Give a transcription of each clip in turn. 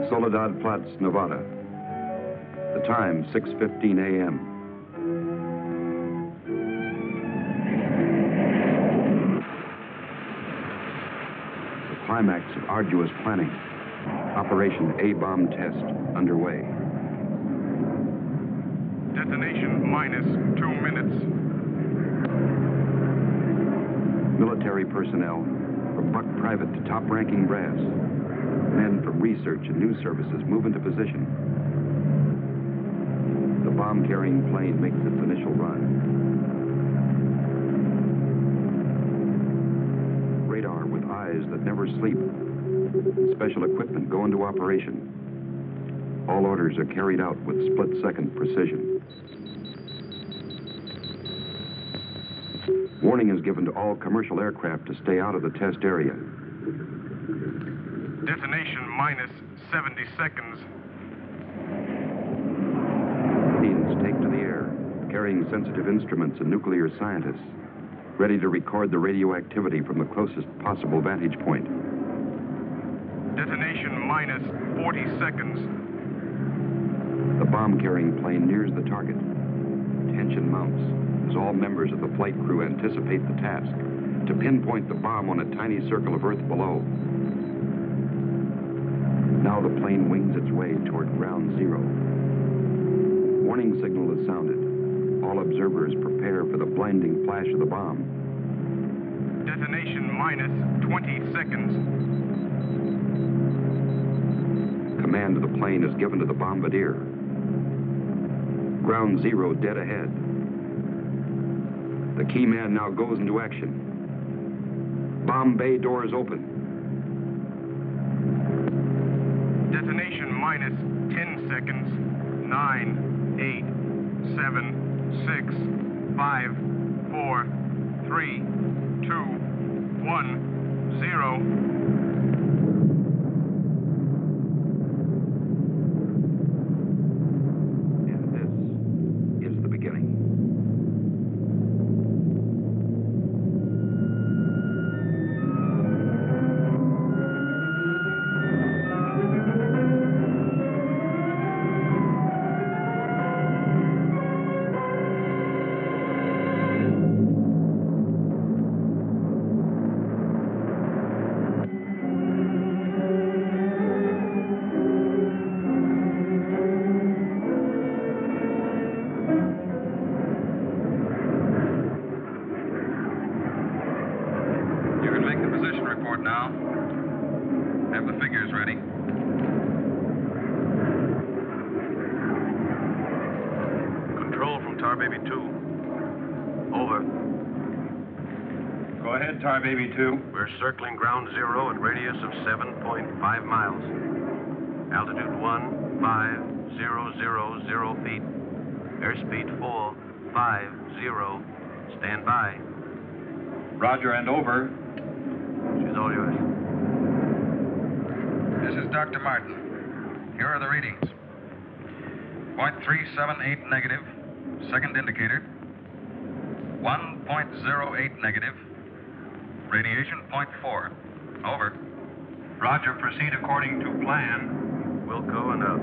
Soledad Flats, Nevada. The time, 6:15 a.m. The climax of arduous planning. Operation A-bomb test underway. Detonation minus 2 minutes. Military personnel, from buck private to top-ranking brass. Men from research and news services move into position. The bomb-carrying plane makes its initial run. Radar with eyes that never sleep. Special equipment go into operation. All orders are carried out with split-second precision. Warning is given to all commercial aircraft to stay out of the test area. Detonation minus 70 seconds. Planes take to the air, carrying sensitive instruments and nuclear scientists, ready to record the radioactivity from the closest possible vantage point. Detonation minus 40 seconds. The bomb-carrying plane nears the target. Tension mounts as all members of the flight crew anticipate the task, to pinpoint the bomb on a tiny circle of Earth below. Now the plane wings its way toward ground zero. Warning signal is sounded. All observers prepare for the blinding flash of the bomb. Detonation minus 20 seconds. Command of the plane is given to the bombardier. Ground zero dead ahead. The key man now goes into action. Bomb bay doors open. Detonation minus 10 seconds. 9, 8, 7, 6, 5, 4, 3, 2, 1, 0. Baby 2. We're circling ground zero at radius of 7.5 miles. Altitude 15,000 feet. Airspeed 450. Stand by. Roger and over. She's all yours. This is Dr. Martin. Here are the readings. 0.378 negative. Second indicator. 1.08 negative. Radiation 0.4. Over. Roger, proceed according to plan. Wilco and out.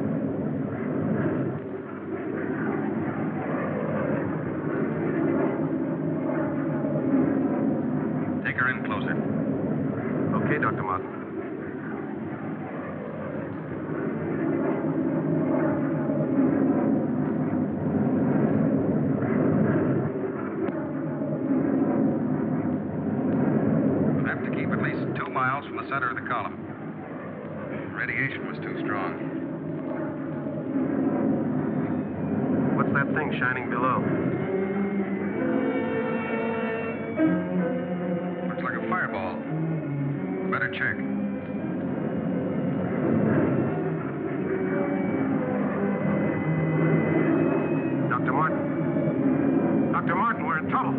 Take her in closer. Okay, Dr. Martin. From the center of the column. Radiation was too strong. What's that thing shining below? Looks like a fireball. Better check. Dr. Martin. Dr. Martin, we're in trouble.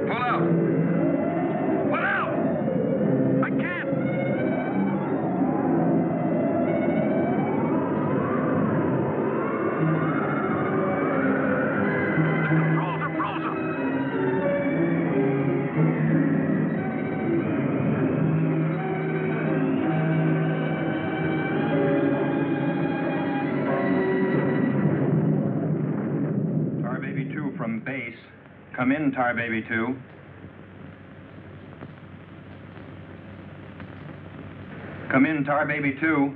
Pull out. Come in, Tar Baby 2. Come in, Tar Baby 2.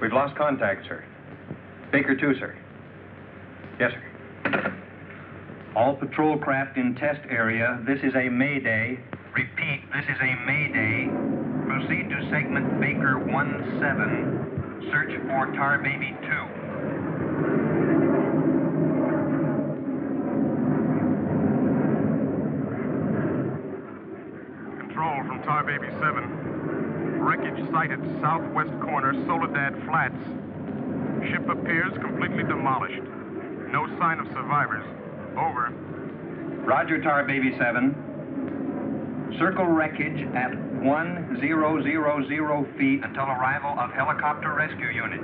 We've lost contact, sir. Baker 2, sir. Yes, sir. All patrol craft in test area. This is a Mayday. Repeat, this is a Mayday. Proceed to segment Baker 17. Search for Tar Baby 2. Control from Tar Baby 7. Wreckage sighted southwest corner, Soledad Flats. Ship appears completely demolished. No sign of survivors. Over. Roger, Tar Baby 7. Circle wreckage at 1000 feet until arrival of helicopter rescue unit.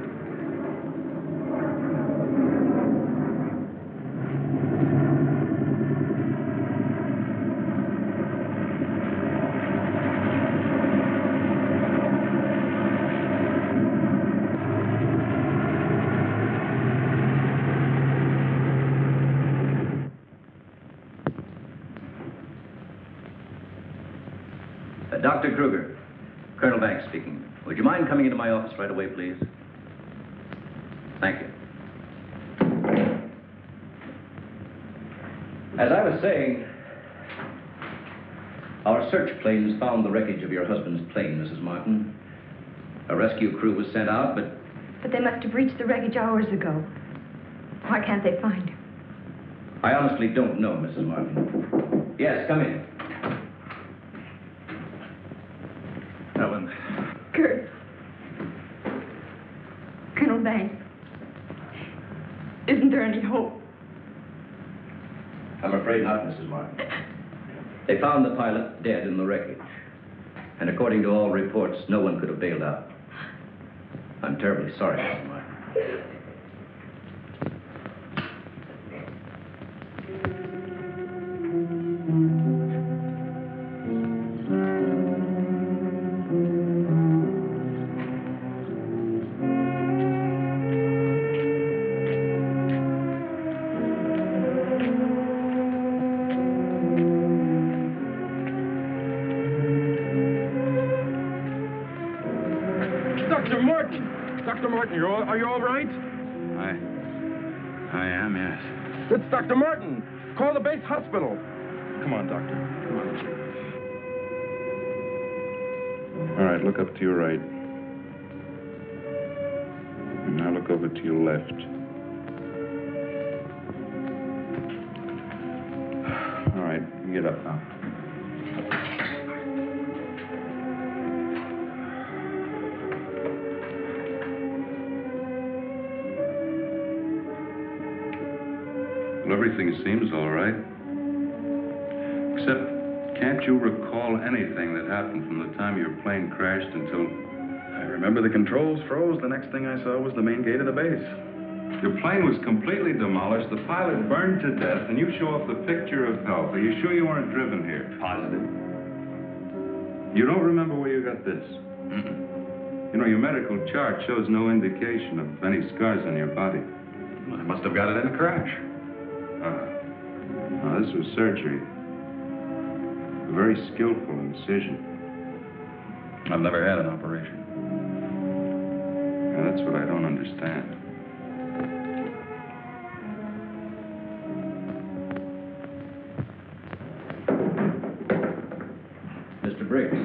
Dr. Kruger, Colonel Banks speaking. Would you mind coming into my office right away, please? Thank you. As I was saying, our search planes found the wreckage of your husband's plane, Mrs. Martin. A rescue crew was sent out, but... But they must have reached the wreckage hours ago. Why can't they find him? I honestly don't know, Mrs. Martin. Yes, come in. Helen. Kurt. Colonel Banks. Isn't there any hope? I'm afraid not, Mrs. Martin. They found the pilot dead in the wreckage. And according to all reports, no one could have bailed out. I'm terribly sorry, Mrs. Martin. Dr. Martin, are you all right? I am, yes. It's Dr. Martin. Call the base hospital. Come on, Doctor. Come on. All right, look up to your right. And now look over to your left. All right, you get up now. Well, everything seems all right. Except, can't you recall anything that happened from the time your plane crashed until... I remember the controls froze. The next thing I saw was the main gate of the base. Your plane was completely demolished, the pilot burned to death, and you show off the picture of health. Are you sure you weren't driven here? Positive. You don't remember where you got this? Mm-mm. You know, your medical chart shows no indication of any scars on your body. I must have got it in a crash. Now, this was surgery. A very skillful incision. I've never had an operation. And that's what I don't understand. Mr. Briggs.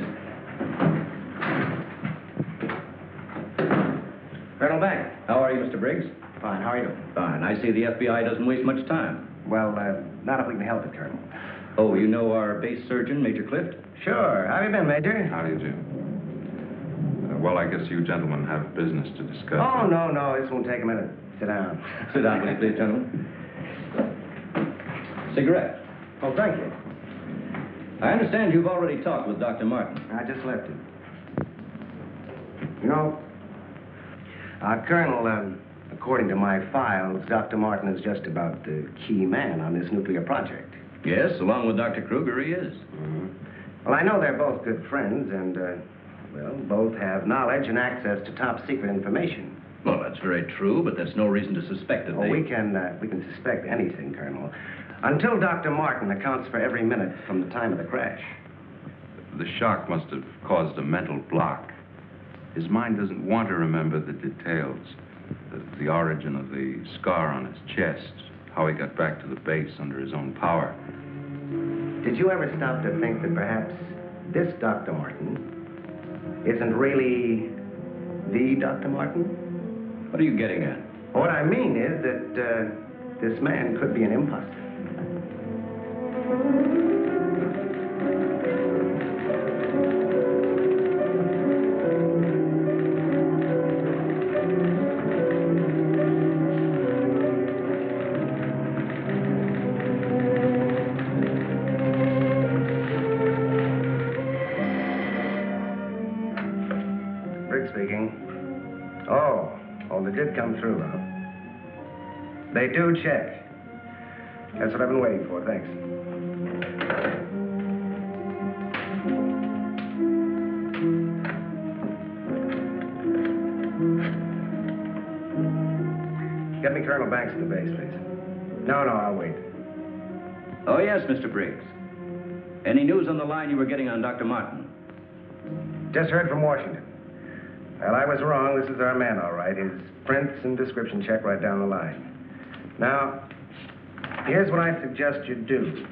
Colonel Banks. How are you, Mr. Briggs? Fine, how are you? Fine. I see the FBI doesn't waste much time. Well, not if we can help it, Colonel. Oh, you know our base surgeon, Major Clift? Sure. How have you been, Major? How do you do? Well, I guess you gentlemen have business to discuss. Oh, no. This won't take a minute. Sit down. Sit down, will you please, gentlemen? Cigarette. Oh, thank you. I understand you've already talked with Dr. Martin. I just left him. You know, Colonel, according to my files, Dr. Martin is just about the key man on this nuclear project. Yes, along with Dr. Kruger, he is. Mm-hmm. Well, I know they're both good friends, and, well, both have knowledge and access to top-secret information. Well, that's very true, but that's no reason to suspect that Oh, they... we can suspect anything, Colonel. Until Dr. Martin accounts for every minute from the time of the crash. The shock must have caused a mental block. His mind doesn't want to remember the details. The origin of the scar on his chest, how he got back to the base under his own power. Did you ever stop to think that perhaps this Dr. Martin isn't really the Dr. Martin? What are you getting at? What I mean is that this man could be an imposter. They did come through, huh? They do check. That's what I've been waiting for, thanks. Get me Colonel Banks at the base, please. No, I'll wait. Oh, yes, Mr. Briggs. Any news on the line you were getting on Dr. Martin? Just heard from Washington. Well, I was wrong. This is our man, all right. His prints and description check right down the line. Now, here's what I suggest you do.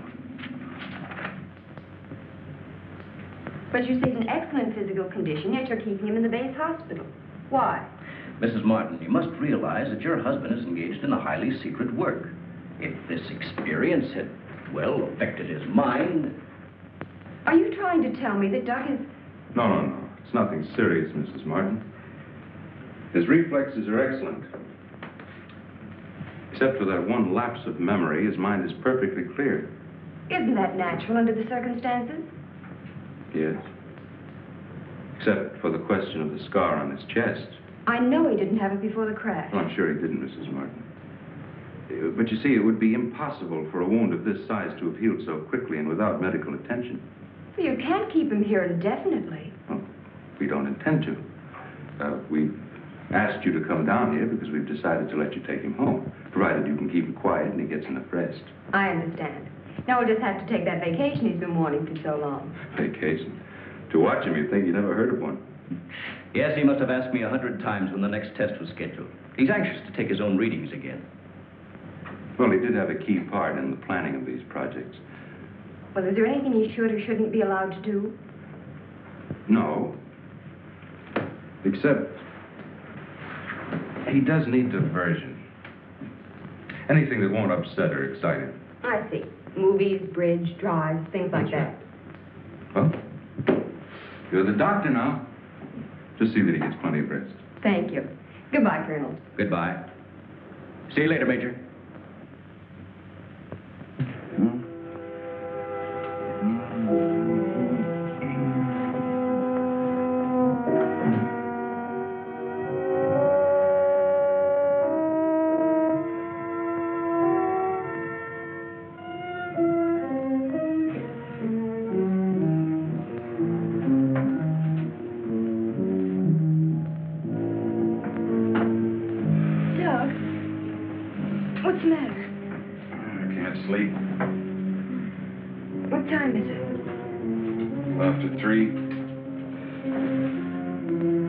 But you say he's in excellent physical condition, yet you're keeping him in the base hospital. Why? Mrs. Martin, you must realize that your husband is engaged in a highly secret work. If this experience had, well, affected his mind... Are you trying to tell me that Doc is... No. It's nothing serious, Mrs. Martin. His reflexes are excellent. Except for that one lapse of memory, his mind is perfectly clear. Isn't that natural under the circumstances? Yes. Except for the question of the scar on his chest. I know he didn't have it before the crash. Well, I'm sure he didn't, Mrs. Martin. But you see, it would be impossible for a wound of this size to have healed so quickly and without medical attention. Well, you can't keep him here indefinitely. Well, we don't intend to. We've asked you to come down here because we've decided to let you take him home, provided you can keep him quiet and he gets enough rest. I understand. Now we'll just have to take that vacation he's been wanting for so long. Vacation? To watch him, you'd think you never heard of one. Yes, he must have asked me 100 times when the next test was scheduled. He's anxious to take his own readings again. Well, he did have a key part in the planning of these projects. Well, is there anything he should or shouldn't be allowed to do? No. Except, he does need diversion. Anything that won't upset or excite him. I see. Movies, bridge, drives, things like that. Well, you're the doctor now. Just see that he gets plenty of rest. Thank you. Goodbye, Colonel. Goodbye. See you later, Major. What's the matter? I can't sleep. What time is it? After 3. I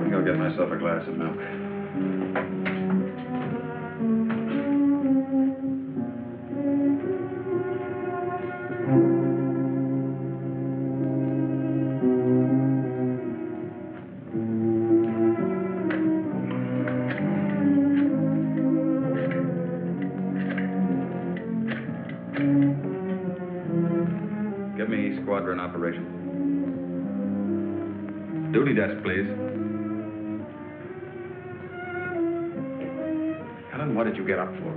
think I'll get myself a glass of milk. Give me squadron operations. Duty desk, please. Helen, what did you get up for?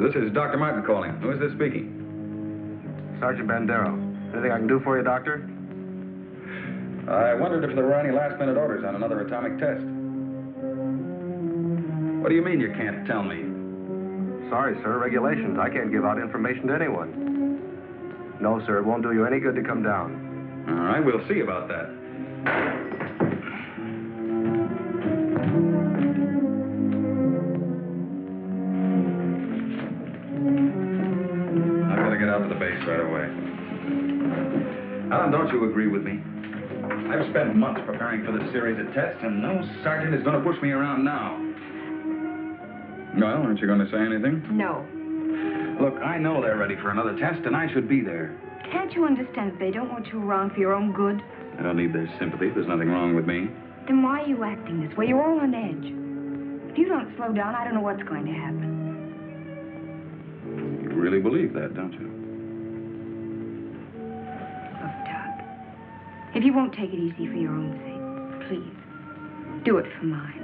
This is Dr. Martin calling. Who is this speaking? Sergeant Bandero. Anything I can do for you, Doctor? I wondered if there were any last-minute orders on another atomic test. What do you mean you can't tell me? Sorry, sir. Regulations. I can't give out information to anyone. No, sir. It won't do you any good to come down. All right, we'll see about that. thanks right away. Alan, don't you agree with me? I've spent months preparing for this series of tests, and no sergeant is going to push me around now. Well, aren't you going to say anything? No. Look, I know they're ready for another test, and I should be there. Can't you understand that they don't want you around for your own good? I don't need their sympathy. There's nothing wrong with me. Then why are you acting this way? You're all on edge. If you don't slow down, I don't know what's going to happen. You really believe that, don't you? Look, Doc, if you won't take it easy for your own sake, please, do it for mine.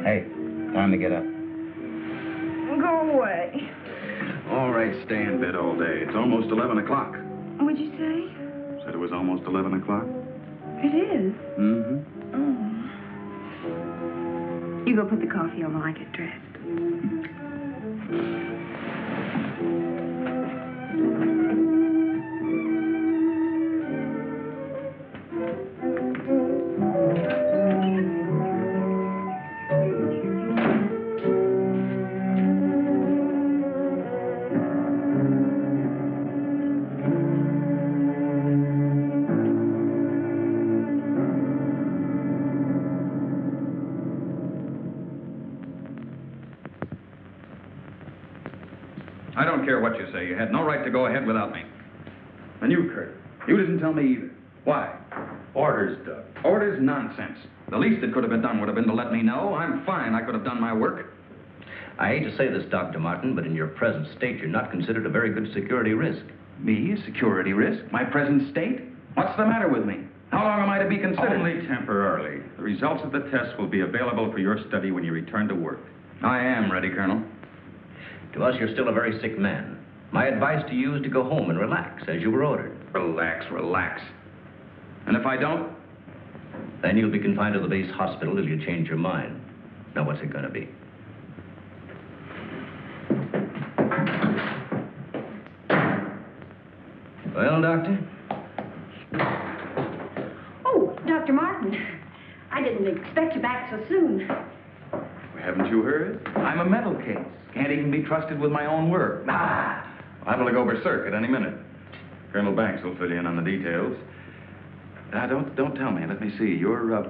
Hey, time to get up. Go away. All right, stay in bed all day. It's almost 11 o'clock. What'd you say? Said it was almost 11 o'clock. It is? Mm-hmm. Oh. You go put the coffee on while I get dressed. I don't care what you say. You had no right to go ahead without me. And you, Kurt, you didn't tell me either. Why? Orders, Doug. Orders? Nonsense. The least that could have been done would have been to let me know. I'm fine. I could have done my work. I hate to say this, Dr. Martin, but in your present state, you're not considered a very good security risk. Me, a security risk? My present state? What's the matter with me? How long am I to be considered? Only temporarily. The results of the test will be available for your study when you return to work. I am ready, Colonel. To us, you're still a very sick man. My advice to you is to go home and relax, as you were ordered. Relax, relax. And if I don't? Then you'll be confined to the base hospital till you change your mind. Now, what's it going to be? Well, Doctor? Oh, Dr. Martin. I didn't expect you back so soon. Haven't you heard? I'm a mental case. Can't even be trusted with my own work. Liable to go berserk at any minute. Colonel Banks will fill you in on the details. Don't tell me. Let me see. You're,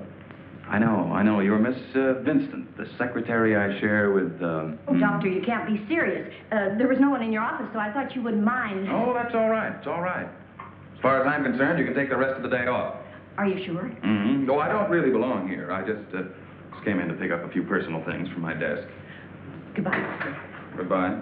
I know. You're Miss Vincent, the secretary I share with, Oh, Doctor, you can't be serious. There was no one in your office, so I thought you wouldn't mind. Oh, that's all right. It's all right. As far as I'm concerned, you can take the rest of the day off. Are you sure? Mm-hmm. Oh, I don't really belong here. I just came in to pick up a few personal things from my desk. Goodbye. Goodbye.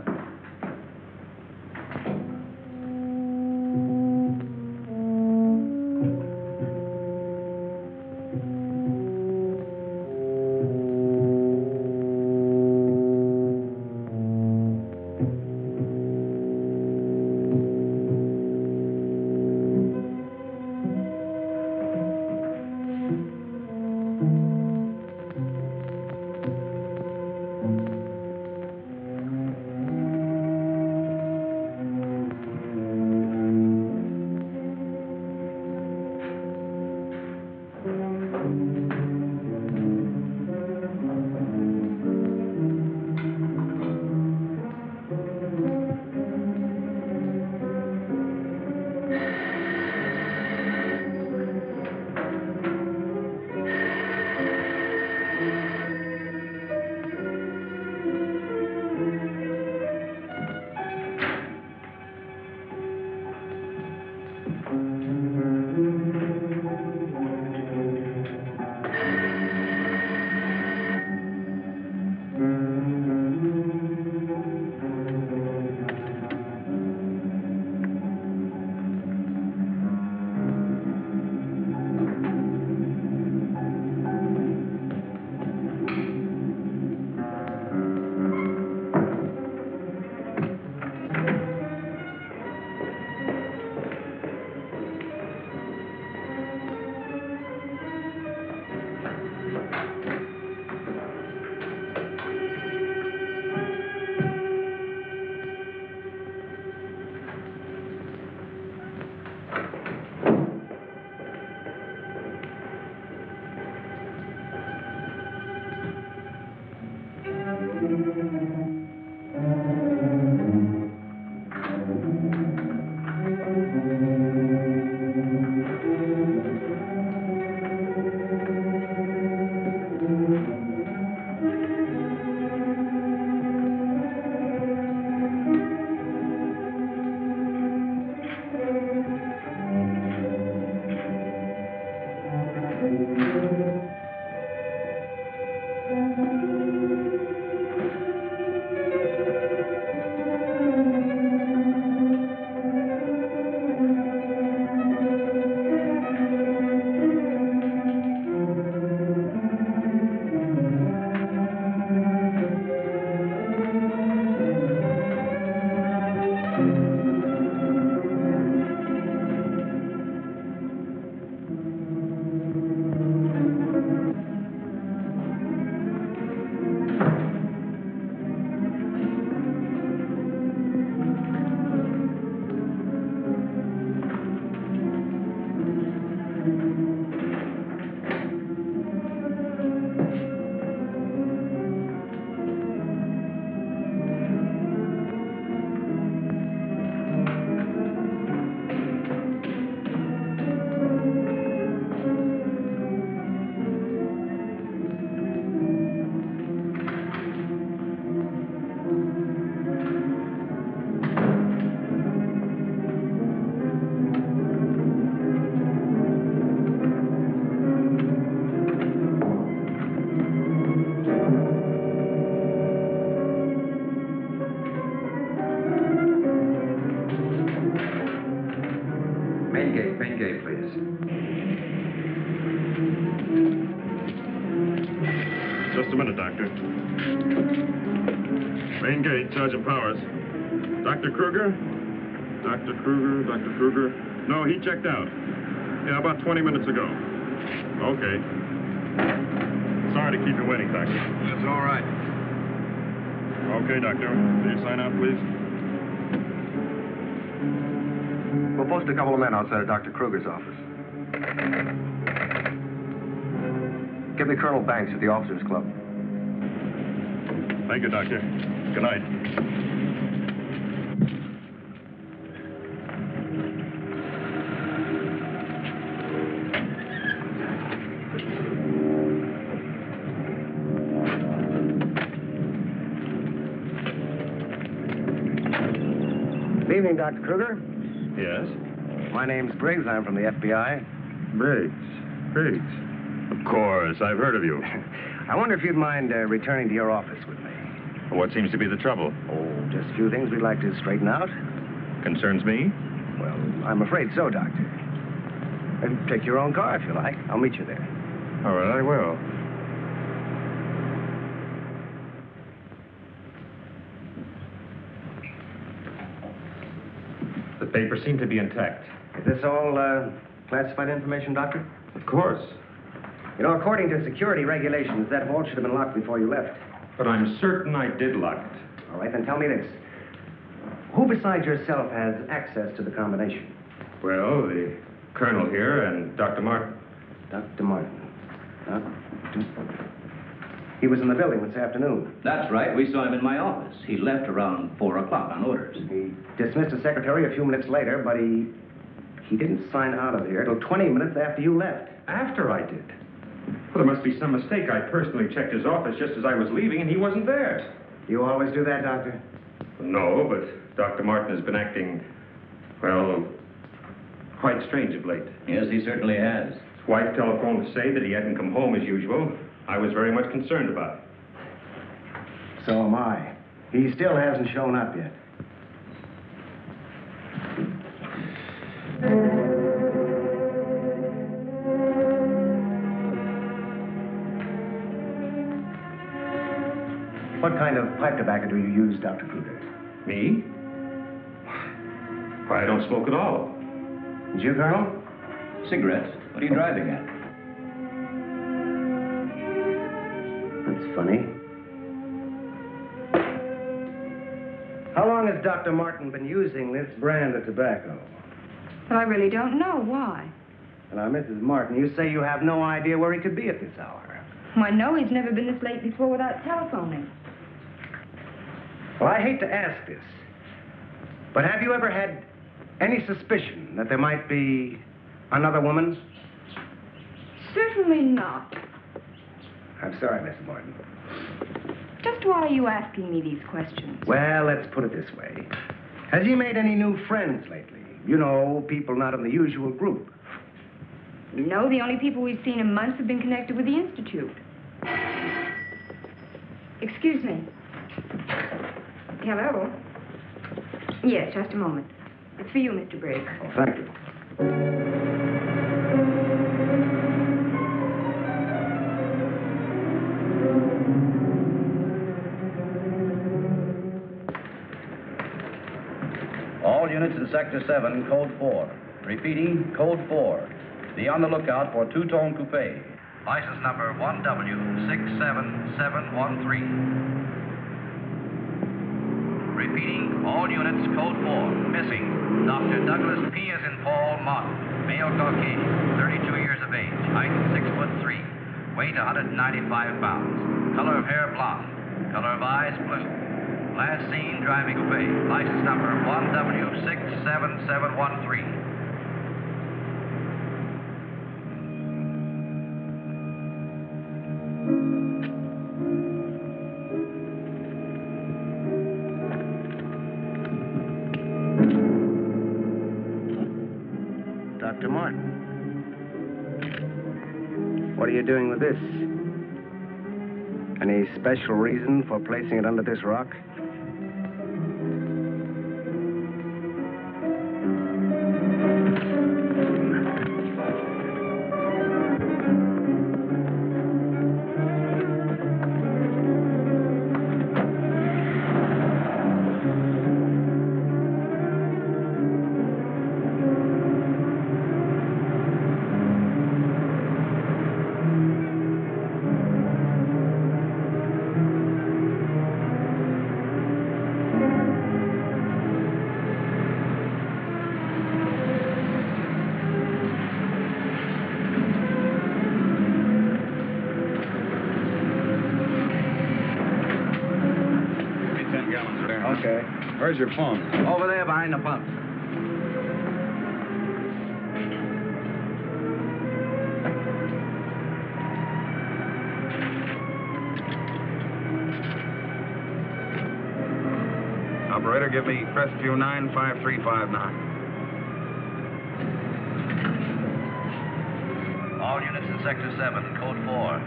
Main gate, please. Just a minute, Doctor. Main gate, Sergeant Powers. Dr. Kruger? Dr. Kruger. No, he checked out. Yeah, about 20 minutes ago. Okay. Sorry to keep you waiting, Doctor. That's all right. Okay, Doctor. Will you sign out, please? We'll post a couple of men outside of Dr. Kruger's office. Give me Colonel Banks at the Officers Club. Thank you, Doctor. Good night. Good evening, Dr. Kruger. Yes? My name's Briggs. I'm from the FBI. Briggs. Of course, I've heard of you. I wonder if you'd mind returning to your office with me. What seems to be the trouble? Oh, just a few things we'd like to straighten out. Concerns me? Well, I'm afraid so, Doctor. And take your own car if you like. I'll meet you there. All right, I will. The papers seem to be intact. Is this all classified information, Doctor? Of course. You know, according to security regulations, that vault should have been locked before you left. But I'm certain I did lock it. All right, then tell me this. Who besides yourself has access to the combination? Well, the colonel here and Dr. Martin. Dr. Martin. He was in the building this afternoon. That's right. We saw him in my office. He left around 4 o'clock on orders. He dismissed his secretary a few minutes later, but he didn't sign out of here until 20 minutes after you left. After I did. Well, there must be some mistake. I personally checked his office just as I was leaving, and he wasn't there. You always do that, Doctor? No, but Dr. Martin has been acting, well, quite strange of late. Yes, he certainly has. His wife telephoned to say that he hadn't come home as usual. I was very much concerned about it. So am I. He still hasn't shown up yet. What kind of pipe tobacco do you use, Dr. Kruger? Me? Why, I don't smoke at all. And you, Colonel? Cigarettes? What are you driving at? That's funny. How long has Dr. Martin been using this brand of tobacco? Well, I really don't know. Why? Now, Mrs. Martin, you say you have no idea where he could be at this hour. Well, I know he's never been this late before without telephoning. Well, I hate to ask this, but have you ever had any suspicion that there might be another woman? Certainly not. I'm sorry, Mrs. Martin. Just why are you asking me these questions? Well, let's put it this way. Has he made any new friends lately? You know, people not in the usual group. No, the only people we've seen in months have been connected with the Institute. Excuse me. Hello? Yes, just a moment. It's for you, Mr. Briggs. Oh, thank you. All units in Sector 7, Code 4. Repeating, Code 4. Be on the lookout for two-tone coupe. License number 1W67713. Repeating, all units, Code 4. Missing, Dr. Douglas P. as in Paul Martin, male Caucasian, 32 years of age, height 6'3", weight 195 pounds, color of hair blonde, color of eyes blue. Last seen driving coupe. License number 1W67713. Dr. Martin. What are you doing with this? Any special reason for placing it under this rock? Where's your phone? Over there behind the pump. Operator, give me Crestview 95359. All units in Sector 7, Code 4.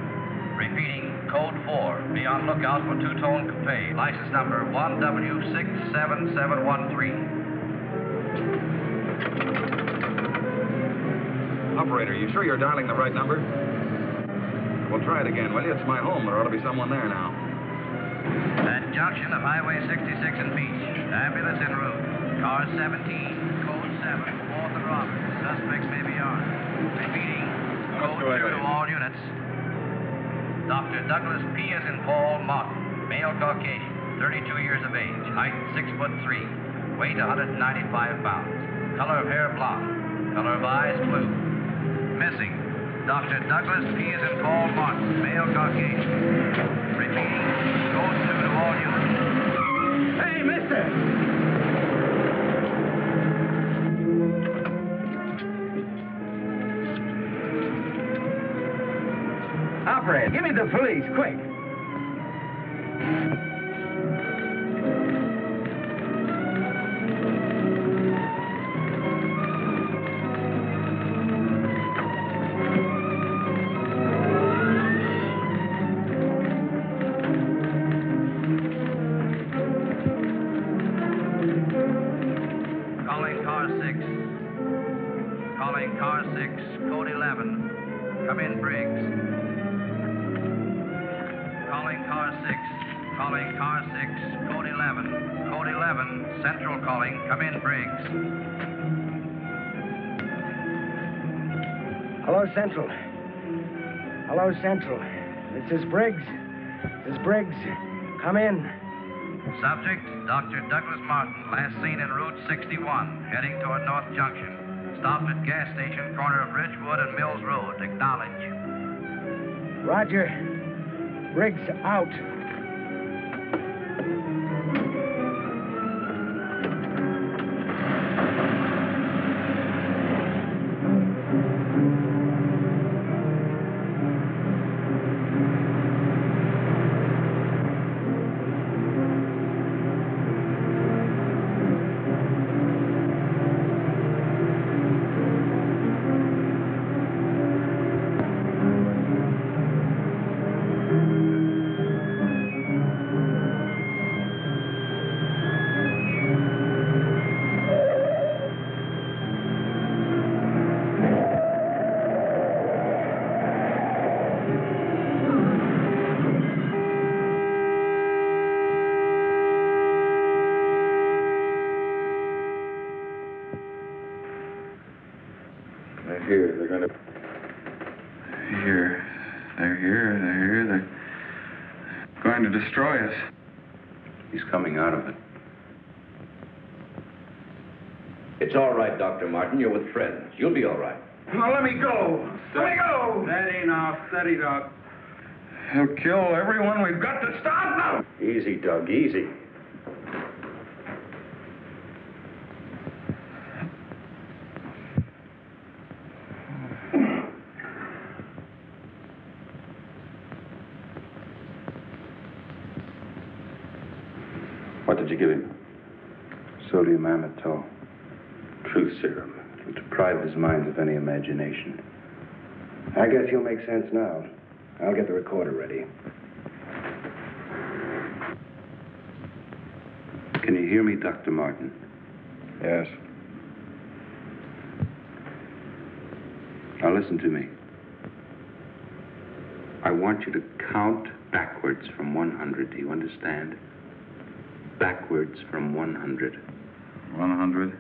Repeating, Code 4. Be on lookout for two-tone coupe. License number 1W67713. Operator, you sure you're dialing the right number? Well, try it again, will you? It's my home. There ought to be someone there now. At junction of Highway 66 and Beach. Ambulance en route. Car 17, Code 7, 4th and Roberts. Suspects may be armed. Repeating, Code 2 to all units. Dr. Douglas P. as in Paul Martin, male Caucasian, 32 years of age, height 6'3", weight 195 pounds, color of hair blonde, color of eyes blue. Missing, Dr. Douglas P. as in Paul Martin, male Caucasian. Repeating, Code 2 to all units. Hey, mister! Operator, give me the police, quick. Calling car 6. Calling car 6, Code 11. Come in, Briggs. Calling car 6. Calling car 6, Code 11. Code 11, Central calling. Come in, Briggs. Hello, Central. Hello, Central. This is Briggs. This is Briggs. Come in. Subject, Dr. Douglas Martin, last seen en Route 61, heading toward North Junction. Stopped at gas station, corner of Ridgewood and Mills Road. Acknowledge. Roger. Briggs out. They're going to destroy us. He's coming out of it. It's all right, Dr. Martin. You're with friends. You'll be all right. Now, let me go. Let me go. Steady now, steady, Doc. He'll kill everyone. We've got to stop now. Easy, Doug, easy. What did you give him? Sodium amytal. Truth serum. It'll deprive his mind of any imagination. I guess you'll make sense now. I'll get the recorder ready. Can you hear me, Dr. Martin? Yes. Now listen to me. I want you to count backwards from 100. Do you understand? Backwards from 100. 100.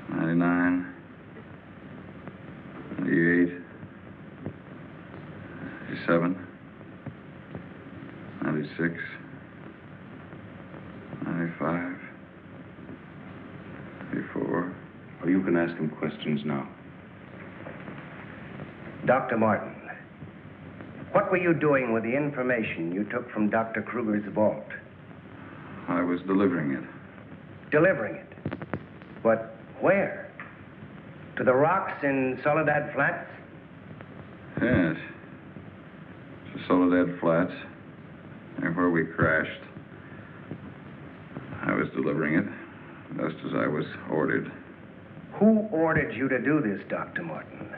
99. 98. 97. 96. 95. 84. Or you can ask him questions now. Dr. Martin, what were you doing with the information you took from Dr. Kruger's vault? I I was delivering it. Delivering it? But where? To the rocks in Soledad Flats? Yes. To Soledad Flats, near where we crashed. I was delivering it, just as I was ordered. Who ordered you to do this, Dr. Morton?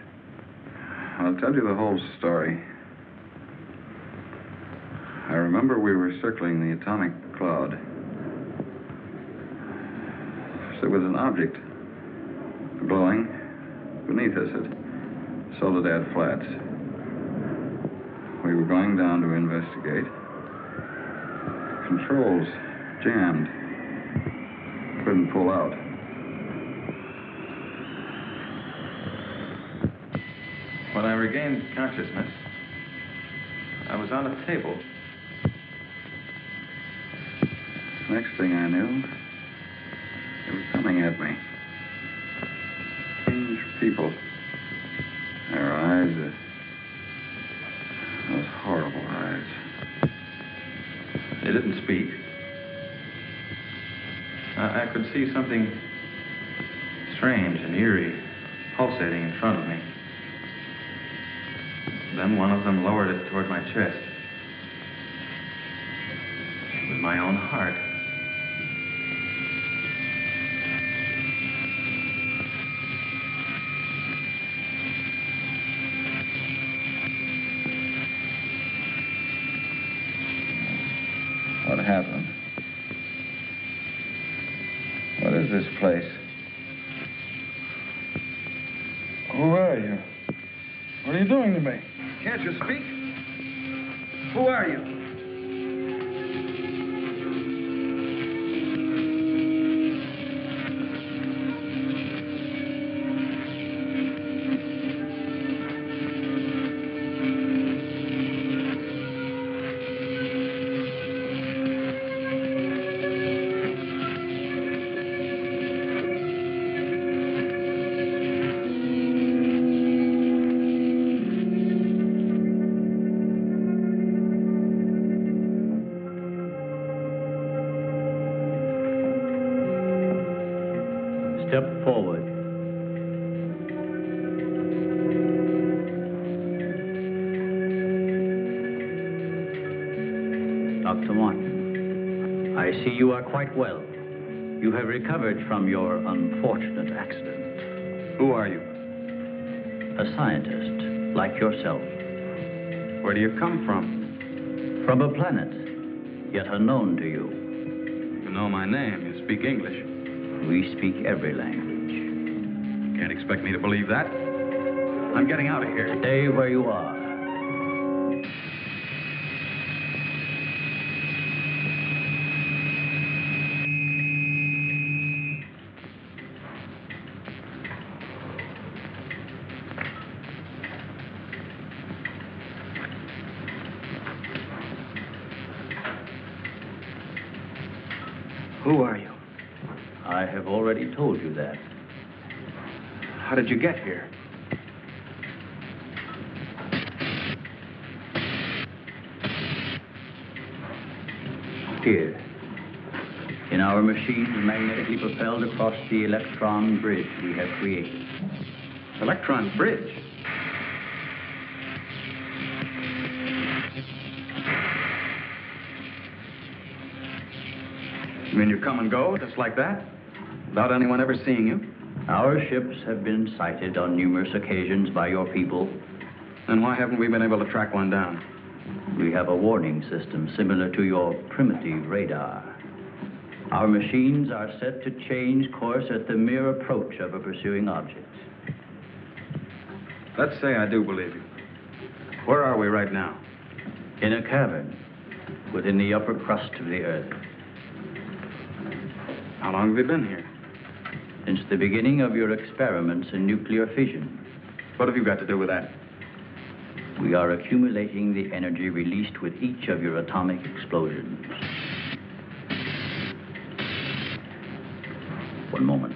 I'll tell you the whole story. I remember we were circling the atomic cloud. There was an object glowing beneath us at Soledad Flats. We were going down to investigate. Controls jammed. Couldn't pull out. When I regained consciousness, I was on a table. Next thing I knew, they were coming at me. Strange people. Their eyes, those horrible eyes. They didn't speak. I could see something strange and eerie pulsating in front of me. Then one of them lowered it toward my chest. It was my own heart. What happened? What is this place? Who are you? What are you doing to me? Can't you speak? Who are you? Step forward. Dr. Martin, I see you are quite well. You have recovered from your unfortunate accident. Who are you? A scientist, like yourself. Where do you come from? From a planet, yet unknown to you. You know my name. You speak English. We speak every language. Can't expect me to believe that. I'm getting out of here. Stay where you are. Who are you? I have already told you that. How did you get here? Here. In our machines magnetically propelled across the electron bridge we have created. Electron bridge? You mean you come and go, just like that? Without anyone ever seeing you? Our ships have been sighted on numerous occasions by your people. Then why haven't we been able to track one down? We have a warning system similar to your primitive radar. Our machines are set to change course at the mere approach of a pursuing object. Let's say I do believe you. Where are we right now? In a cavern within the upper crust of the Earth. How long have you been here? Since the beginning of your experiments in nuclear fission. What have you got to do with that? We are accumulating the energy released with each of your atomic explosions. One moment.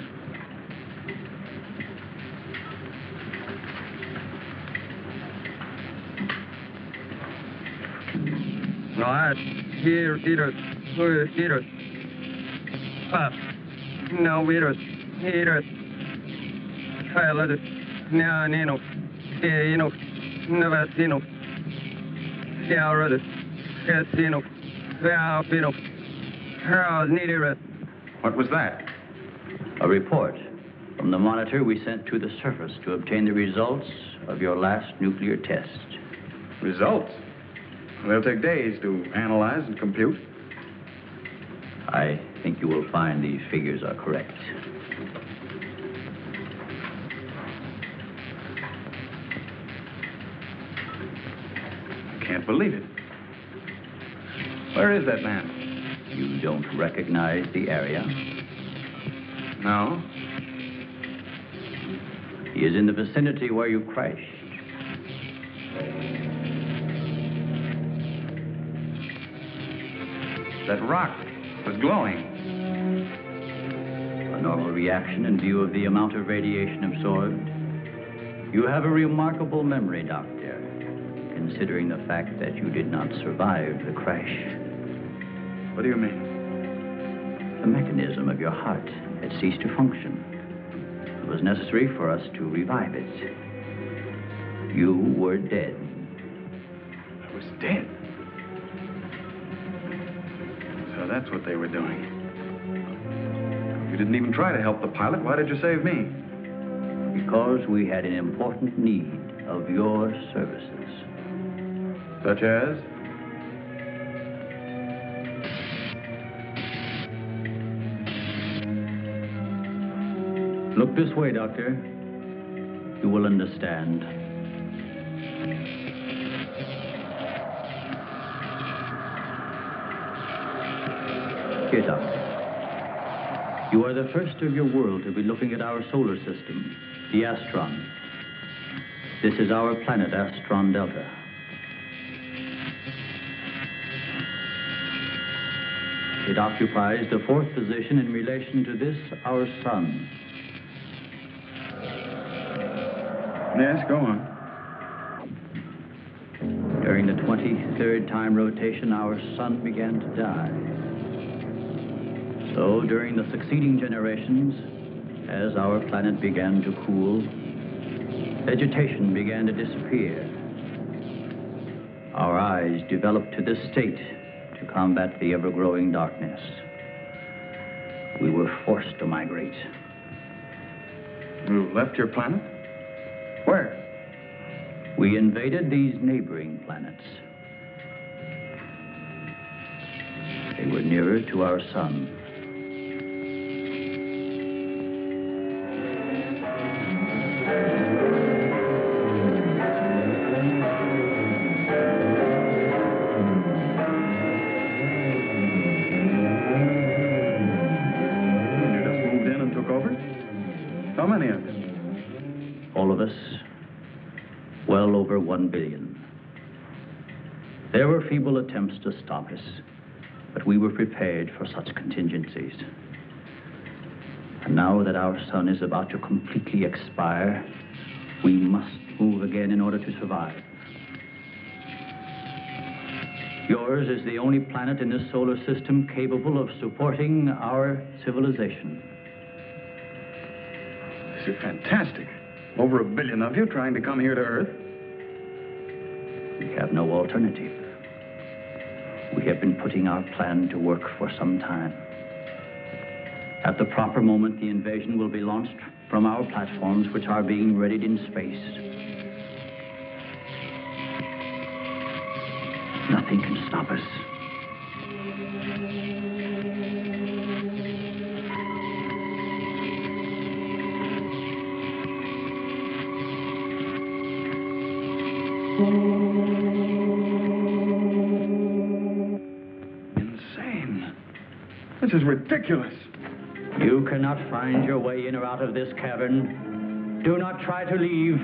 Right. Here. Pop. No, we're here. Fella, now, Nino. You know, never seen no. Yeah, rather. Yes, you know. Yeah, you know. How needed it. What was that? A report from the monitor we sent to the surface to obtain the results of your last nuclear test. Results? They'll take days to analyze and compute. I think you will find these figures are correct. I can't believe it. Where is that man? You don't recognize the area? No. He is in the vicinity where you crashed. That rock was glowing. A normal reaction in view of the amount of radiation absorbed. You have a remarkable memory, Doctor, considering the fact that you did not survive the crash. What do you mean? The mechanism of your heart had ceased to function. It was necessary for us to revive it. You were dead. I was dead? So that's what they were doing. You didn't even try to help the pilot. Why did you save me? Because we had an important need of your services. Such as? Look this way, Doctor. You will understand. Here, Doctor. You are the first of your world to be looking at our solar system, the Astron. This is our planet, Astron Delta. It occupies the fourth position in relation to this, our sun. Yes, go on. During the 23rd time rotation, our sun began to die. So during the succeeding generations, as our planet began to cool, vegetation began to disappear. Our eyes developed to this state to combat the ever-growing darkness. We were forced to migrate. You left your planet? Where? We invaded these neighboring planets. They were nearer to our sun. You just moved in and took over? How many of you? All of us, well over 1 billion. There were feeble attempts to stop us, but we were prepared for such contingencies. And now that our sun is about to completely expire, we must move again in order to survive. Yours is the only planet in this solar system capable of supporting our civilization. This is fantastic. Over 1 billion of you trying to come here to Earth. We have no alternative. We have been putting our plan to work for some time. At the proper moment, the invasion will be launched from our platforms, which are being readied in space. Nothing can stop us. Insane. This is ridiculous. You cannot find your way in or out of this cavern. Do not try to leave.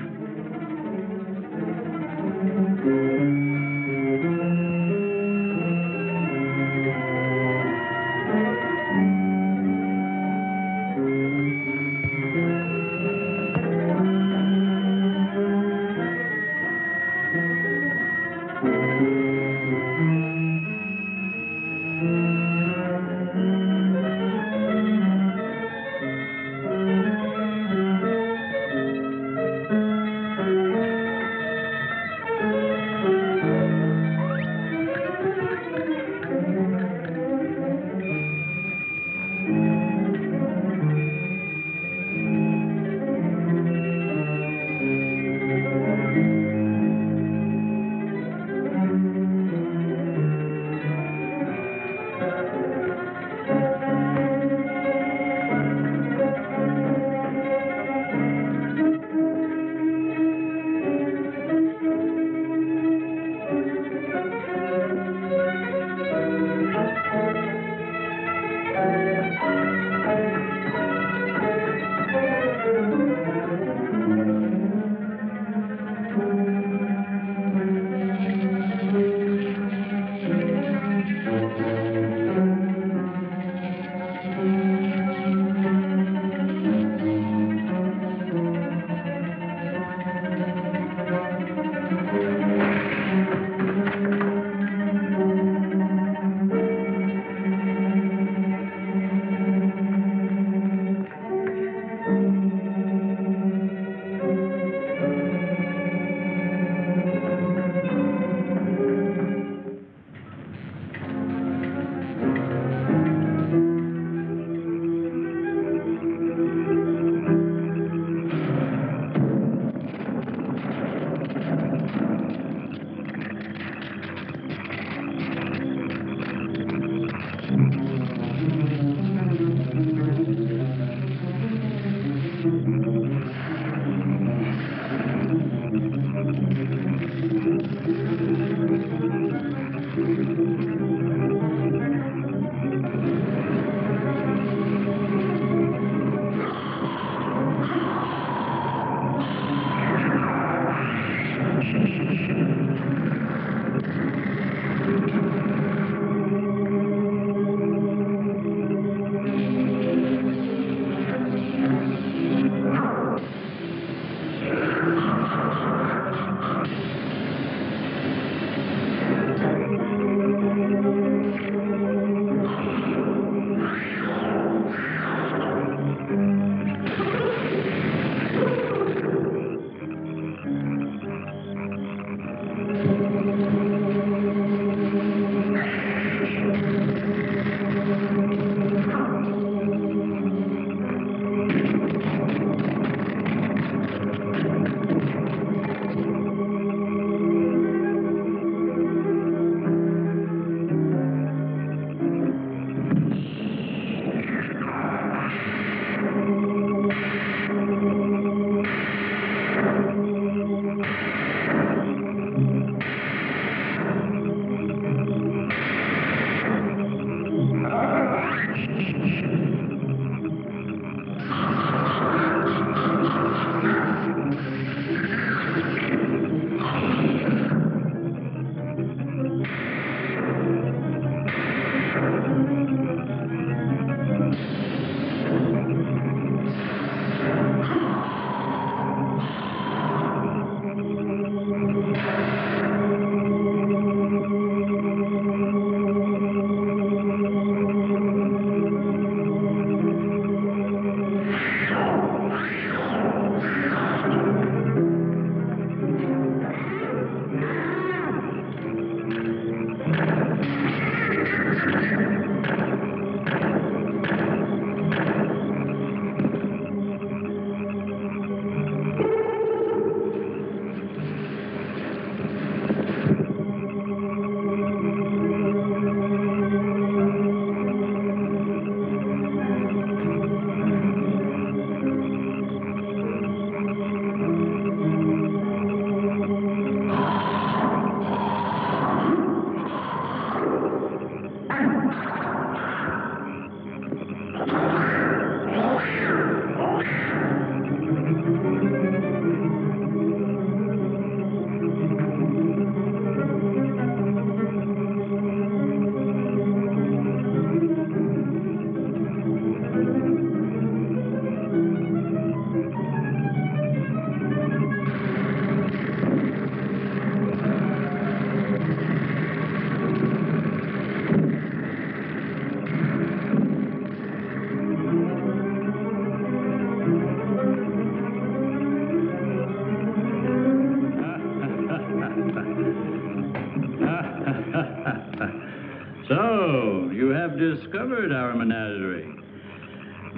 So, you have discovered our menagerie.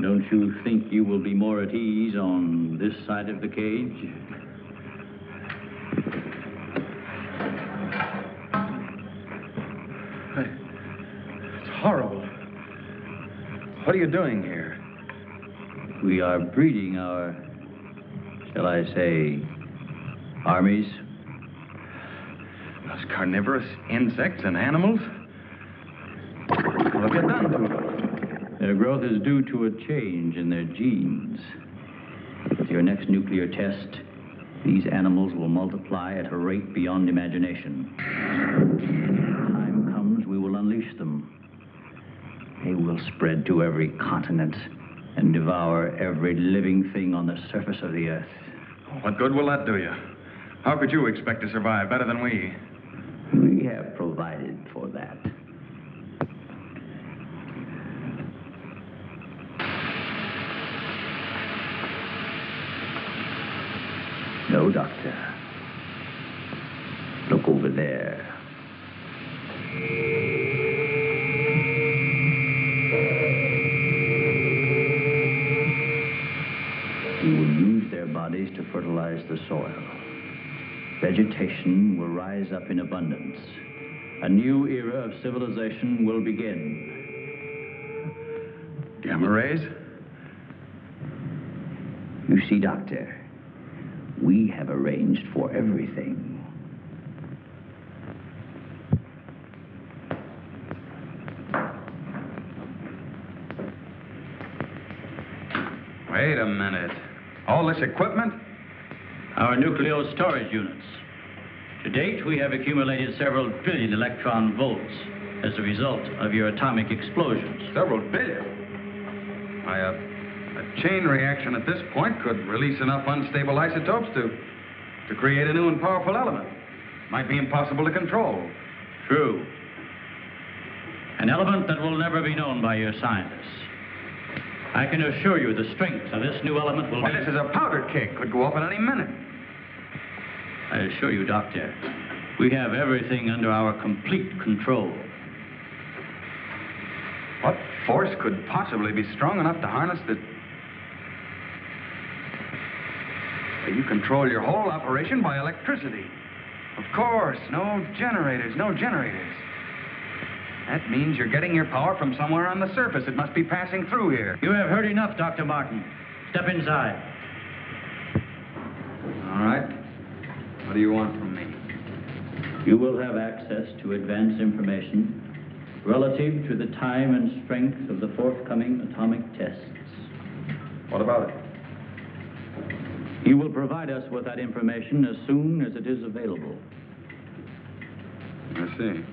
Don't you think you will be more at ease on this side of the cage? It's horrible. What are you doing here? We are breeding our, shall I say, armies. Those carnivorous insects and animals? What have you done to them? Their growth is due to a change in their genes. With your next nuclear test, these animals will multiply at a rate beyond imagination. When the time comes, we will unleash them. They will spread to every continent and devour every living thing on the surface of the earth. What good will that do you? How could you expect to survive better than we? We have provided for that. No, Doctor. Look over there. We will use their bodies to fertilize the soil. Vegetation will rise up in abundance. A new era of civilization will begin. Gamma rays? You see, Doctor, we have arranged for everything. Wait a minute. All this equipment? Our nuclear storage units. To date, we have accumulated several billion electron volts as a result of your atomic explosions. Several billion? A chain reaction at this point could release enough unstable isotopes to create a new and powerful element. Might be impossible to control. True. An element that will never be known by your scientists. I can assure you the strength of this new element will be... This is a powder keg. Could go off at any minute. I assure you, Doctor, we have everything under our complete control. What force could possibly be strong enough to harness the... You control your whole operation by electricity. Of course, no generators. That means you're getting your power from somewhere on the surface. It must be passing through here. You have heard enough, Dr. Martin. Step inside. All right. What do you want from me? You will have access to advanced information relative to the time and strength of the forthcoming atomic tests. What about it? You will provide us with that information as soon as it is available. I see.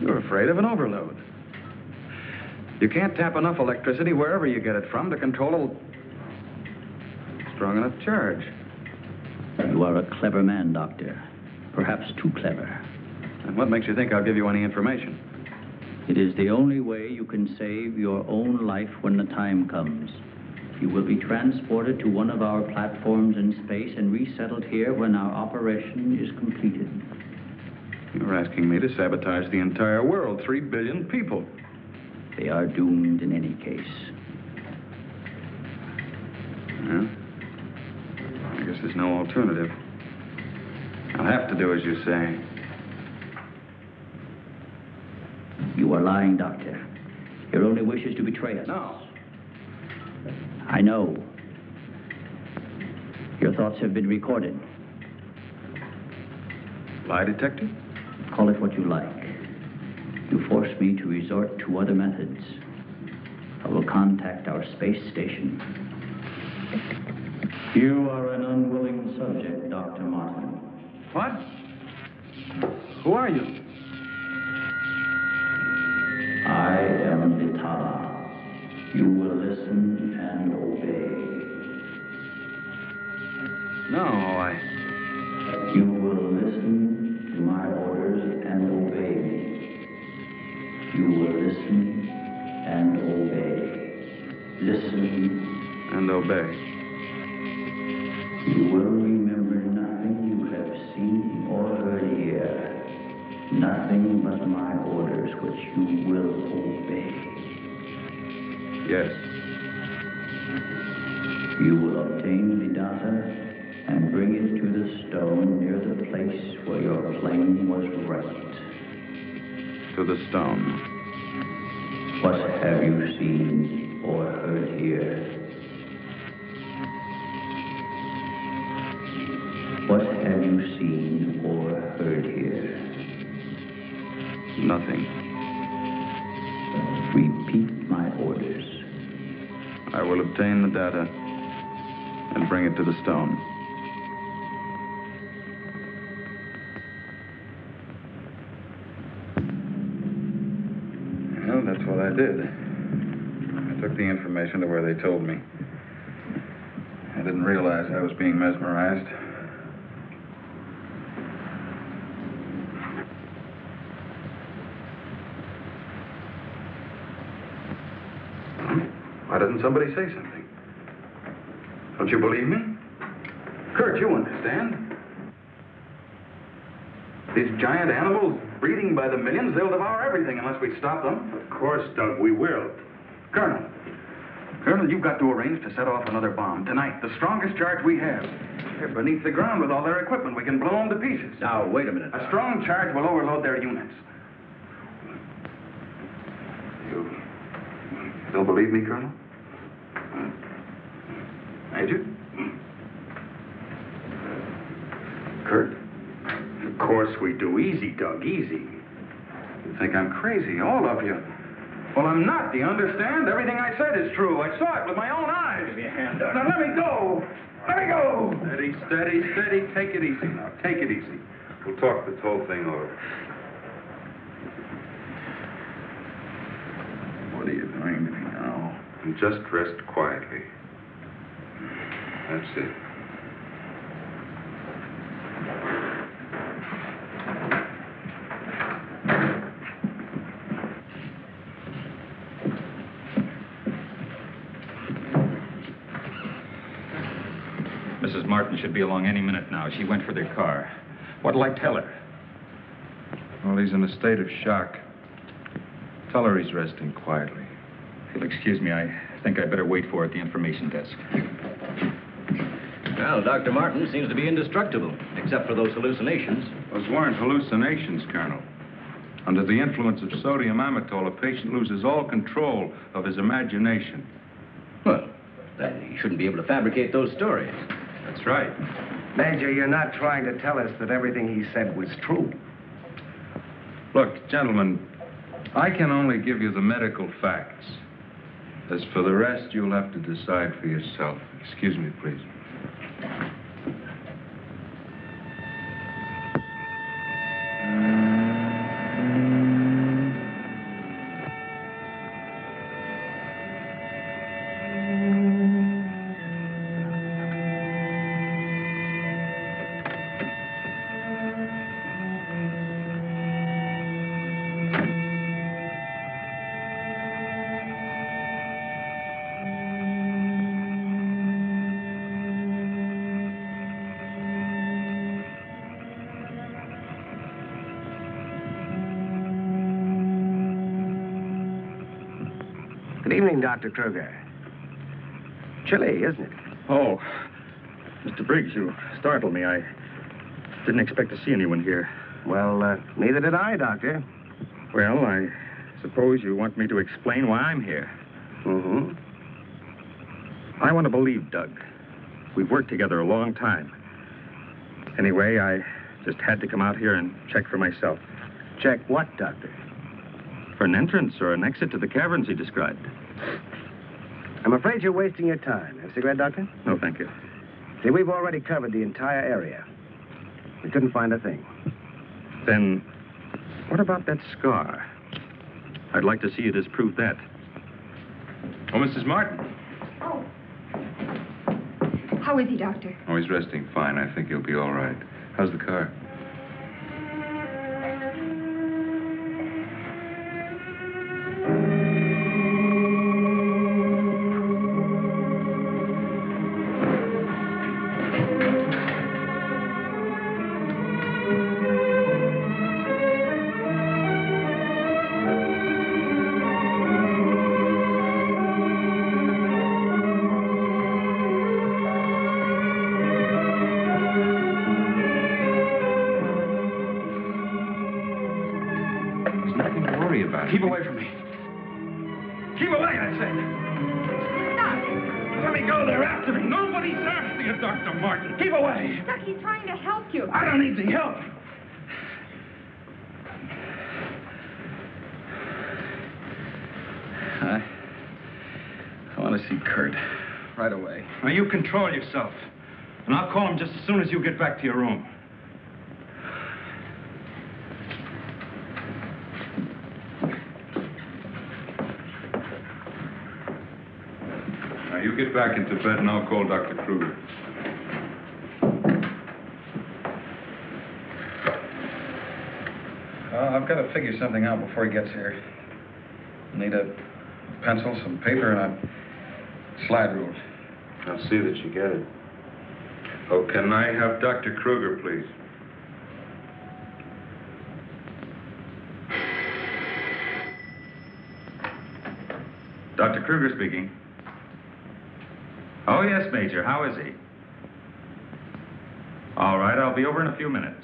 You're afraid of an overload. You can't tap enough electricity wherever you get it from to control a strong enough charge. You are a clever man, Doctor. Perhaps too clever. And what makes you think I'll give you any information? It is the only way you can save your own life when the time comes. You will be transported to one of our platforms in space and resettled here when our operation is completed. You're asking me to sabotage the entire world, 3 billion people. They are doomed in any case. Yeah? I guess there's no alternative. I'll have to do as you say. You are lying, Doctor. Your only wish is to betray us. No. I know. Your thoughts have been recorded. Lie detector? Call it what you like. You force me to resort to other methods. I will contact our space station. You are an unwilling subject, Dr. Martin. What? Who are you? I am Vitala. You will listen and obey. No, You will listen to my orders and obey me. You will listen and obey. Listen and obey. You will remember nothing you have Yes. You will obtain the data and bring it to the stone near the place where your plane was wrecked. To the stone. What have you seen or heard here? What have you seen or heard here? Nothing. Repeat my orders. I will obtain the data and bring it to the stone. Well, that's what I did. I took the information to where they told me. I didn't realize I was being mesmerized. Why doesn't somebody say something? Don't you believe me? Kurt, you understand. These giant animals breeding by the millions, they'll devour everything unless we stop them. Of course, Doug, we will. Colonel, you've got to arrange to set off another bomb tonight. The strongest charge we have. They're beneath the ground with all their equipment. We can blow them to pieces. Now, wait a minute. A strong charge will overload their units. You don't believe me, Colonel? Major? Kurt? Of course we do. Easy, Doug, easy. You think I'm crazy, all of you. Well, I'm not, do you understand? Everything I said is true. I saw it with my own eyes. Give me a hand, Doug. Now, let me go. Let me go. Steady, steady, steady. Take it easy now. Take it easy. We'll talk this whole thing over. What are you doing to me now? And just rest quietly. That's it. Mrs. Martin should be along any minute now. She went for their car. What'll I tell her? Well, he's in a state of shock. Tell her he's resting quietly. If you'll excuse me, I think I'd better wait for her at the information desk. Well, Dr. Martin seems to be indestructible, except for those hallucinations. Those weren't hallucinations, Colonel. Under the influence of sodium amytal, a patient loses all control of his imagination. Well, then he shouldn't be able to fabricate those stories. That's right. Major, you're not trying to tell us that everything he said was true. Look, gentlemen, I can only give you the medical facts. As for the rest, you'll have to decide for yourself. Excuse me, please. Good evening, Dr. Kruger. Chilly, isn't it? Oh, Mr. Briggs, you startled me. I didn't expect to see anyone here. Well, neither did I, Doctor. Well, I suppose you want me to explain why I'm here. Mm-hmm. I want to believe Doug. We've worked together a long time. Anyway, I just had to come out here and check for myself. Check what, Doctor? For an entrance or an exit to the caverns he described. I'm afraid you're wasting your time. Have a cigarette, Doctor? No, thank you. See, we've already covered the entire area. We couldn't find a thing. Then, what about that scar? I'd like to see you disprove that. Oh, Mrs. Martin. Oh. How is he, Doctor? Oh, he's resting fine. I think he'll be all right. How's the car? Keep away from me. Keep away, I said. Let me go. They're after me. Nobody's after you, Dr. Martin. Keep away. Doc, he's trying to help you. I don't need the help. I want to see Kurt right away. Now, you control yourself. And I'll call him just as soon as you get back to your room. Now, you get back into bed and I'll call Dr. Kruger. I've got to figure something out before he gets here. Need a pencil, some paper, and a slide rule. I'll see that you get it. Oh, can I have Dr. Kruger, please? Dr. Kruger speaking. Oh, yes, Major. How is he? All right, I'll be over in a few minutes.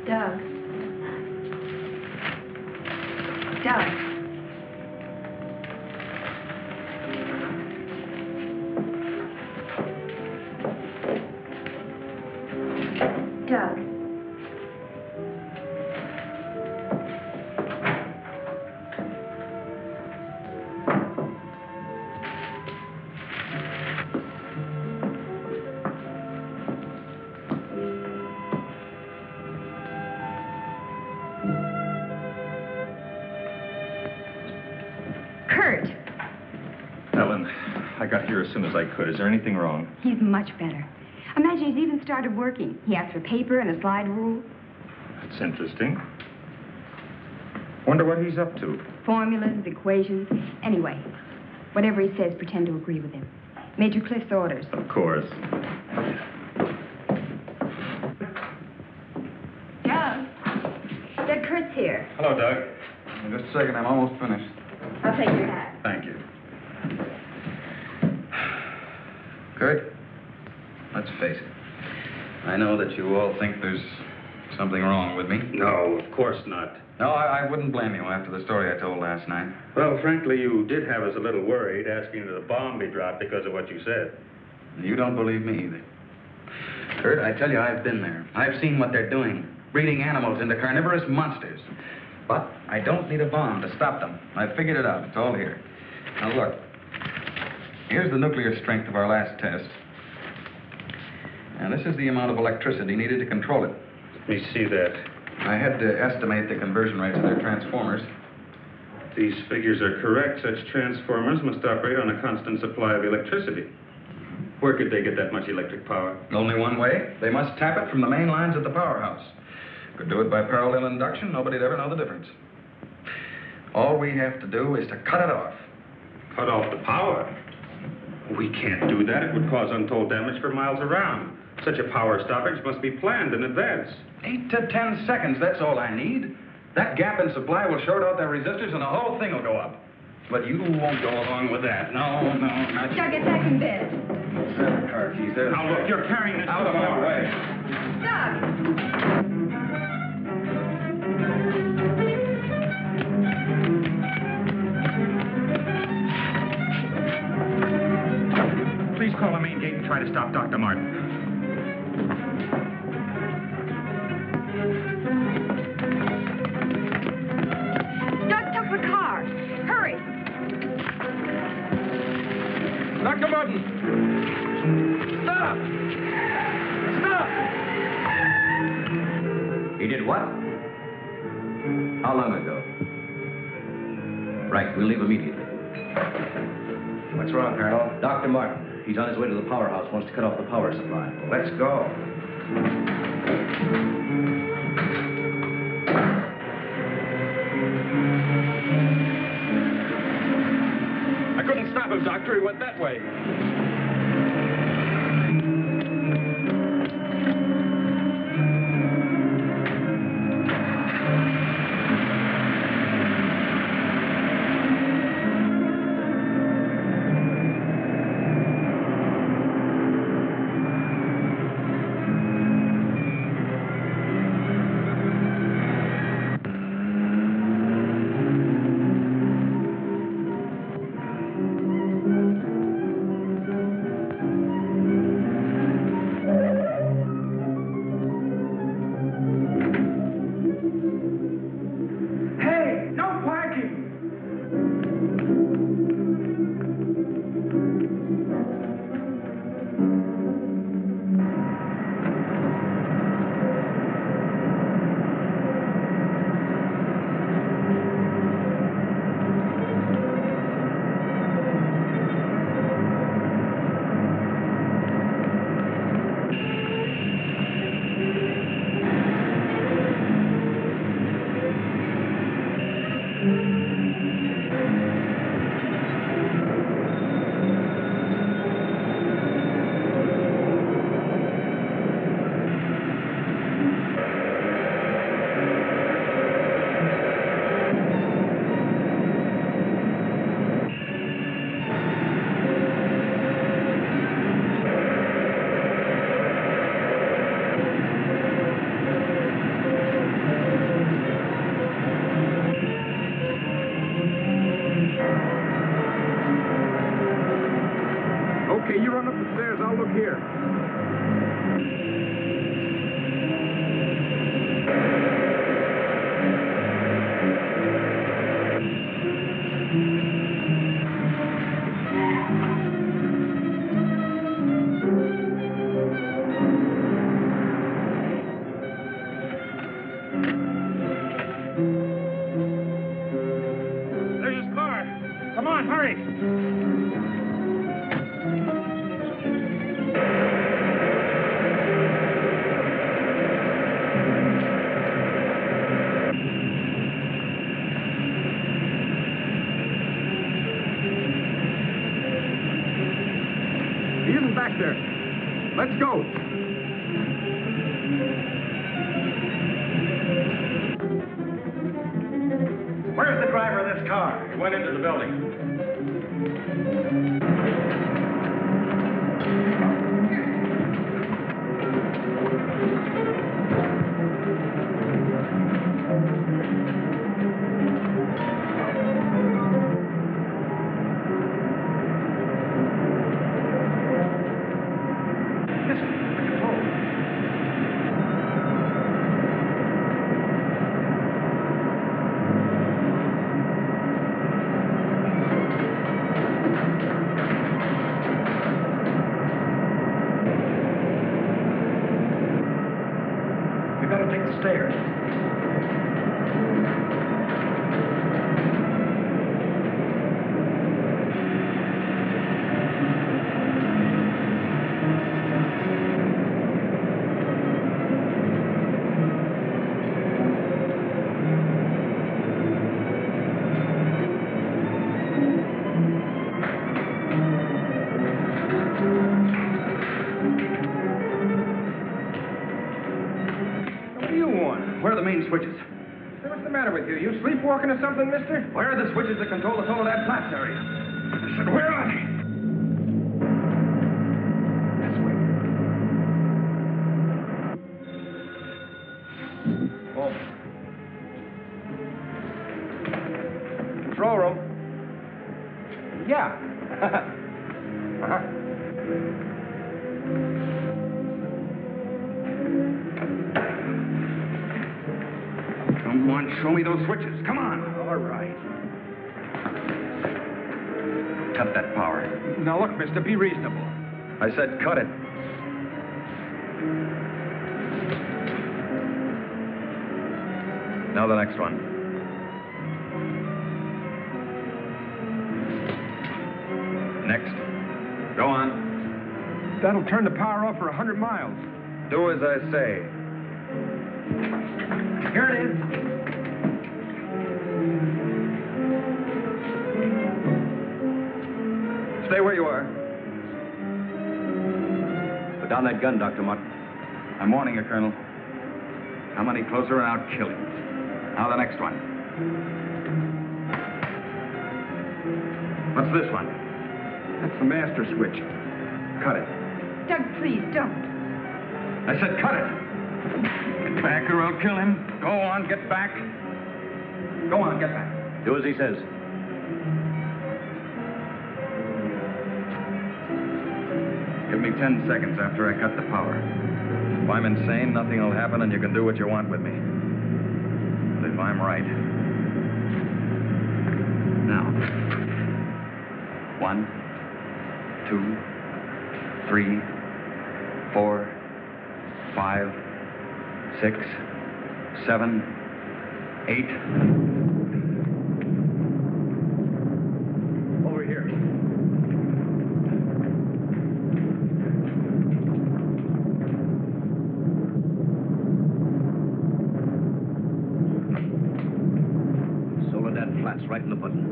Doug. Doug. Doug. Kurt. Ellen, I got here as soon as I could. Is there anything wrong? He's much better. Imagine he's even started working. He asked for paper and a slide rule. That's interesting. Wonder what he's up to. Formulas, equations. Anyway, whatever he says, pretend to agree with him. Major Cliff's orders. Of course. Doug. Doug, Kurt's here. Hello, Doug. Just a second, I'm almost finished. I'll take your hat. Thank you. Kurt, let's face it. I know that you all think there's something wrong with me. No, of course not. No, I wouldn't blame you after the story I told last night. Well, frankly, you did have us a little worried, asking that a bomb be dropped because of what you said. You don't believe me either. Kurt, I tell you, I've been there. I've seen what they're doing, breeding animals into carnivorous monsters. But I don't need a bomb to stop them. I've figured it out. It's all here. Now, look. Here's the nuclear strength of our last test. And this is the amount of electricity needed to control it. Let me see that. I had to estimate the conversion rates of their transformers. These figures are correct. Such transformers must operate on a constant supply of electricity. Where could they get that much electric power? Only one way. They must tap it from the main lines at the powerhouse. Could do it by parallel induction. Nobody'd ever know the difference. All we have to do is to cut it off. Cut off the power? We can't do that. It would cause untold damage for miles around. Such a power stoppage must be planned in advance. 8 to 10 seconds, that's all I need. That gap in supply will short out their resistors and the whole thing will go up. But you won't go along with that. No, not you. Doug, get back in bed. There's the car keys. There's Now, look, you're carrying this out of my way. Doug! Please call the main gate and try to stop Dr. Martin. Doug took the car. Hurry. Dr. Martin! Stop! Stop! He did what? How long ago? Right, we'll leave immediately. What's wrong, Colonel? Dr. Martin, he's on his way to the powerhouse, wants to cut off the power supply. Let's go. I couldn't stop him, Doctor. He went that way. Yeah, he went into the building. Stairs. Where are the main switches? Hey, what's the matter with you? You sleepwalking or something, mister? Where are the switches that control the Soledad Flats area? I said, where are they? This way. Oh. Control room. Yeah. Uh-huh. Come on, show me those switches. Come on. All right. Cut that power. Now, look, mister, be reasonable. I said cut it. Now the next one. Next. Go on. That'll turn the power off for 100 miles. Do as I say. Here it is. Stay where you are. Put down that gun, Dr. Mutt. I'm warning you, Colonel. Come any closer and I'll kill you. Now the next one. What's this one? That's the master switch. Cut it. Doug, please, don't. I said cut it. Get back or I'll kill him. Go on, get back. Go on, get back. Do as he says. Give me 10 seconds after I cut the power. If I'm insane, nothing will happen and you can do what you want with me. But if I'm right... Now. 1, 2, 3, 4, 5, 6, 7, 8. Over here. Soledad Flats, right in the button.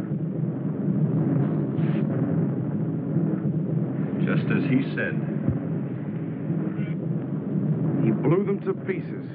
Just as he said. He blew them to pieces.